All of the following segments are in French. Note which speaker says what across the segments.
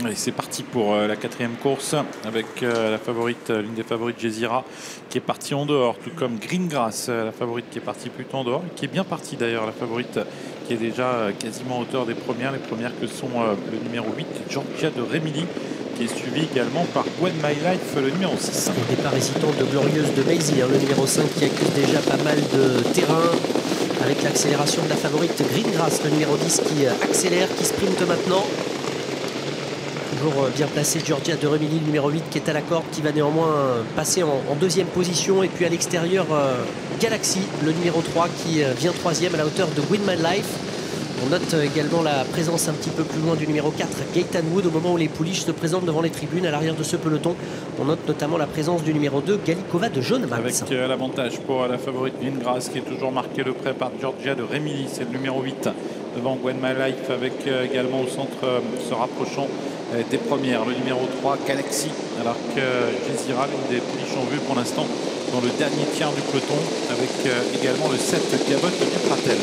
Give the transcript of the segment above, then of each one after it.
Speaker 1: Allez, c'est parti pour la quatrième course avec la favorite, l'une des favorites Jazeera qui est partie en dehors, tout comme Greengrass, la favorite qui est partie plutôt en dehors, qui est bien partie d'ailleurs, la favorite qui est déjà quasiment à hauteur des premières, les premières que sont le numéro 8, Georgia de Remilly, qui est suivi également par Gwen My Life, le numéro 6.
Speaker 2: Et départ hésitant de Glorieuse de Maisie, le numéro 5 qui accuse déjà pas mal de terrain avec l'accélération de la favorite Greengrass, le numéro 10 qui accélère, qui sprinte maintenant. Toujours bien placé Georgia de Remilly, le numéro 8 qui est à la corde, qui va néanmoins passer en deuxième position. Et puis à l'extérieur, Galaxy, le numéro 3 qui vient troisième à la hauteur de Win My Life. On note également la présence un petit peu plus loin du numéro 4, Gaëtan Wood, au moment où les pouliches se présentent devant les tribunes à l'arrière de ce peloton. On note notamment la présence du numéro 2, Galikova de Jaune Max.
Speaker 1: Avec l'avantage pour la favorite Greengrass qui est toujours marquée de près par Georgia de Remilly, c'est le numéro 8 devant Gwen My Life, avec également au centre se rapprochant des premières, le numéro 3 Galaxy, alors que Jazeera, l'une des pouliches en vue pour l'instant dans le dernier tiers du peloton, avec également le 7 Cabot de Pratel.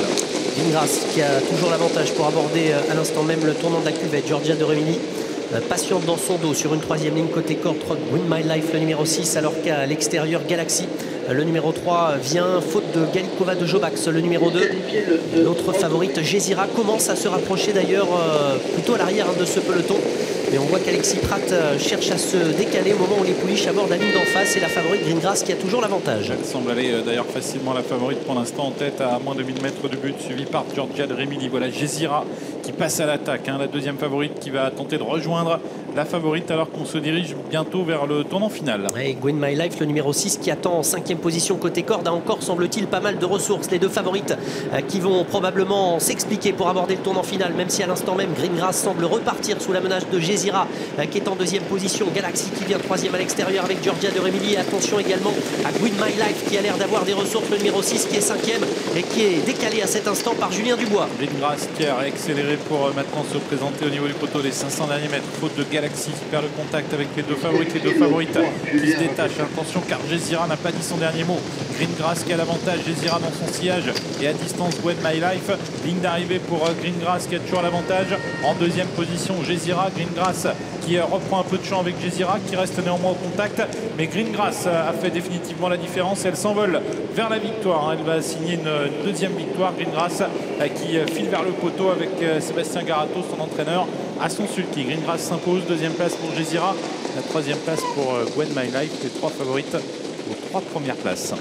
Speaker 2: Greengrass qui a toujours l'avantage pour aborder à l'instant même le tournant de la cuvette. Georgia de Remilly patiente dans son dos sur une troisième ligne côté corde, Win My Life le numéro 6, alors qu'à l'extérieur Galaxy le numéro 3 vient faute de Galikova de Jobax, le numéro 2. L'autre favorite Jazeera commence à se rapprocher d'ailleurs plutôt à l'arrière de ce peloton. Mais on voit qu'Alexis Pratt cherche à se décaler au moment où les pouliches abordent la ligne d'en face, et la favorite Greengrass qui a toujours l'avantage.
Speaker 1: Elle semble aller d'ailleurs facilement, la favorite pour l'instant en tête à moins de 1000 mètres du but, suivi par Georgia de Remilly. Voilà Jazeera qui passe à l'attaque, la deuxième favorite qui va tenter de rejoindre la favorite alors qu'on se dirige bientôt vers le tournant final.
Speaker 2: Et Gwen My Life, le numéro 6 qui attend en cinquième position côté corde, a encore semble-t-il pas mal de ressources. Les deux favorites qui vont probablement s'expliquer pour aborder le tournant final, même si à l'instant même Greengrass semble repartir sous la menace de Jazeera qui est en deuxième position. Galaxy qui vient troisième à l'extérieur avec Georgia de Remilly. Attention également à Gwen My Life qui a l'air d'avoir des ressources, le numéro 6 qui est cinquième et qui est décalé à cet instant par Julien Dubois.
Speaker 1: Greengrass qui a accéléré pour maintenant se présenter au niveau du poteau des 500 derniers mètres, faute de Galaxy qui perd le contact avec les deux favorites qui se détachent. Attention car Jazeera n'a pas dit son dernier mot. Greengrass qui a l'avantage, Jazeera dans son sillage et à distance Gwen My Life. Ligne d'arrivée pour Greengrass qui a toujours l'avantage. En deuxième position Jazeera, Greengrass qui reprend un peu de champ avec Jazeera qui reste néanmoins au contact, mais Greengrass a fait définitivement la différence et elle s'envole vers la victoire. Elle va signer une deuxième victoire. Greengrass qui file vers le poteau avec Sébastien Garato, son entraîneur, à son sulky. Greengrass s'impose, deuxième place pour Jazeera, la troisième place pour Gwen My Life, les trois favorites aux trois premières places.